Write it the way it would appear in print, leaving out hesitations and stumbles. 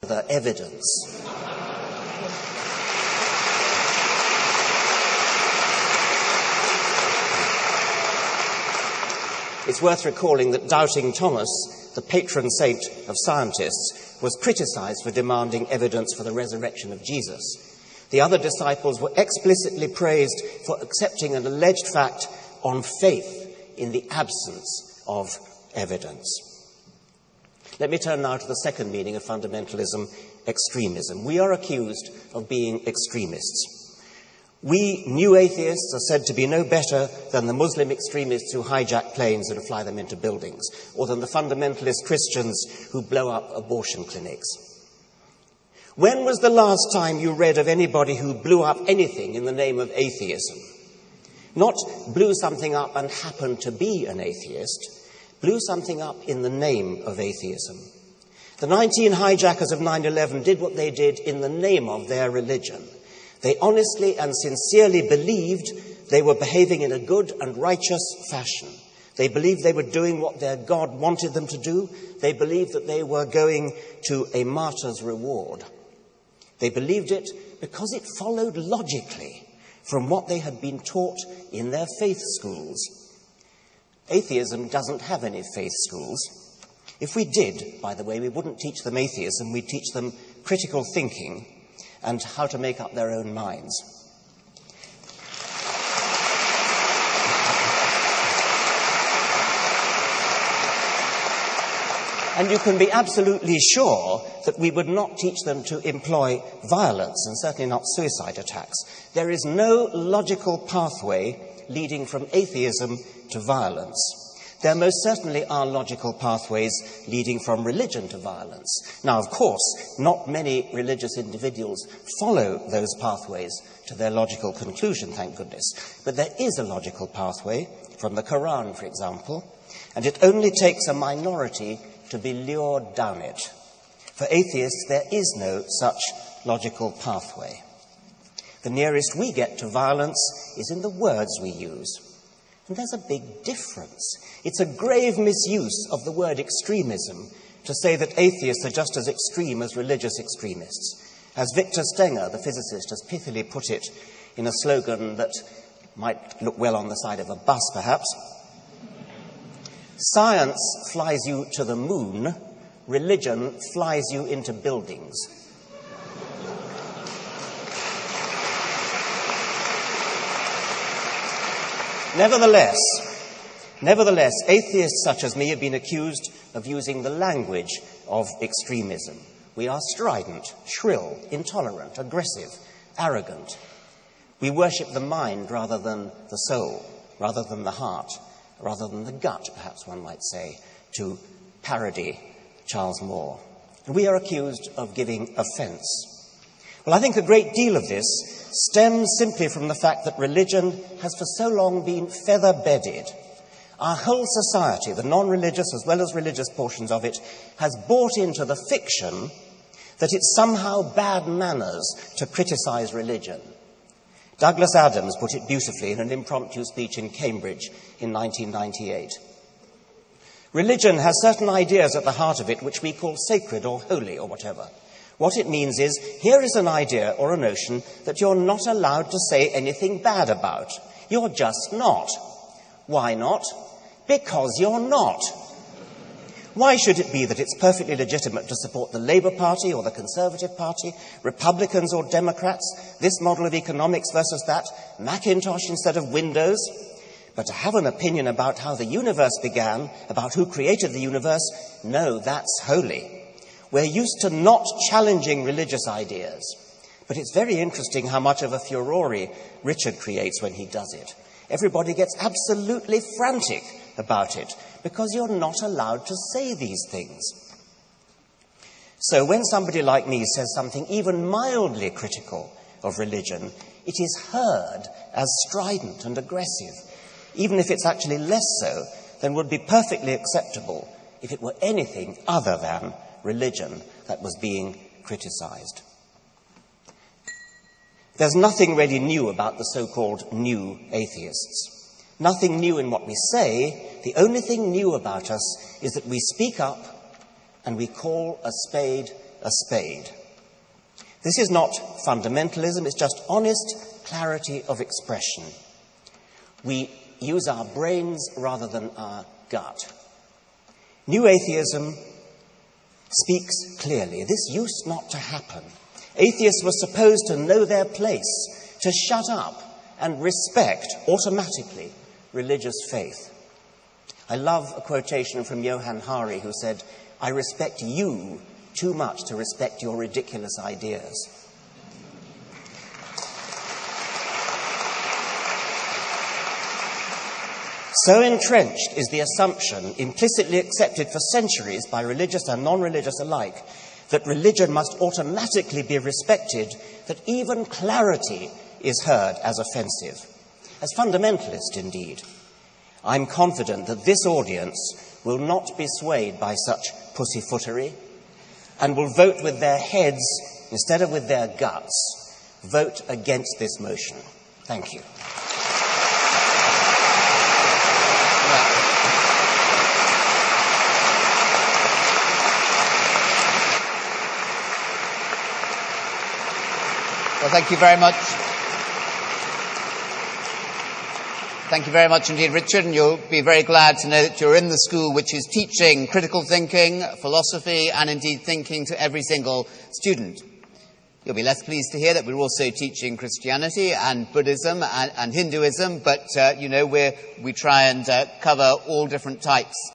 the evidence. It's worth recalling that Doubting Thomas, the patron saint of scientists, was criticized for demanding evidence for the resurrection of Jesus. The other disciples were explicitly praised for accepting an alleged fact on faith in the absence of evidence. Let me turn now to the second meaning of fundamentalism, extremism. We are accused of being extremists. We, new atheists, are said to be no better than the Muslim extremists who hijack planes and fly them into buildings, or than the fundamentalist Christians who blow up abortion clinics. When was the last time you read of anybody who blew up anything in the name of atheism? Not blew something up and happened to be an atheist, blew something up in the name of atheism. The 19 hijackers of 9/11 did what they did in the name of their religion. They honestly and sincerely believed they were behaving in a good and righteous fashion. They believed they were doing what their God wanted them to do. They believed that they were going to a martyr's reward. They believed it because it followed logically from what they had been taught in their faith schools. Atheism doesn't have any faith schools. If we did, by the way, we wouldn't teach them atheism, we'd teach them critical thinking and how to make up their own minds. And you can be absolutely sure that we would not teach them to employ violence, and certainly not suicide attacks. There is no logical pathway leading from atheism to violence. There most certainly are logical pathways leading from religion to violence. Now, of course, not many religious individuals follow those pathways to their logical conclusion, thank goodness. But there is a logical pathway from the Quran, for example, and it only takes a minority to be lured down it. For atheists, there is no such logical pathway. The nearest we get to violence is in the words we use. And there's a big difference. It's a grave misuse of the word extremism to say that atheists are just as extreme as religious extremists. As Victor Stenger, the physicist, has pithily put it in a slogan that might look well on the side of a bus, perhaps. Science flies you to the moon, religion flies you into buildings. Nevertheless, atheists such as me have been accused of using the language of extremism. We are strident, shrill, intolerant, aggressive, arrogant. We worship the mind rather than the soul, rather than the heart, rather than the gut, perhaps one might say, to parody Charles Moore. And we are accused of giving offence. Well, I think a great deal of this stems simply from the fact that religion has for so long been feather-bedded. Our whole society, the non-religious as well as religious portions of it, has bought into the fiction that it's somehow bad manners to criticize religion. Douglas Adams put it beautifully in an impromptu speech in Cambridge in 1998. Religion has certain ideas at the heart of it which we call sacred or holy or whatever. What it means is, here is an idea or a notion that you're not allowed to say anything bad about. You're just not. Why not? Because you're not. Why should it be that it's perfectly legitimate to support the Labour Party or the Conservative Party, Republicans or Democrats, this model of economics versus that, Macintosh instead of Windows? But to have an opinion about how the universe began, about who created the universe, no, that's holy. We're used to not challenging religious ideas. But it's very interesting how much of a furore Richard creates when he does it. Everybody gets absolutely frantic about it because you're not allowed to say these things. So when somebody like me says something even mildly critical of religion, it is heard as strident and aggressive, even if it's actually less so than would be perfectly acceptable if it were anything other than religion that was being criticized. There's nothing really new about the so-called new atheists. Nothing new in what we say. The only thing new about us is that we speak up and we call a spade a spade. This is not fundamentalism, it's just honest clarity of expression. We use our brains rather than our gut. New atheism speaks clearly. This used not to happen. Atheists were supposed to know their place, to shut up and respect automatically religious faith. I love a quotation from Johann Hari, who said, "I respect you too much to respect your ridiculous ideas." So entrenched is the assumption, implicitly accepted for centuries by religious and non-religious alike, that religion must automatically be respected, that even clarity is heard as offensive. As fundamentalist, indeed. I'm confident that this audience will not be swayed by such pussyfootery and will vote with their heads instead of with their guts. Vote against this motion. Thank you. Well, thank you very much. Thank you very much indeed, Richard, and you'll be very glad to know that you're in the school which is teaching critical thinking, philosophy, and indeed thinking to every single student. You'll be less pleased to hear that we're also teaching Christianity and Buddhism and Hinduism, but, we try and cover all different types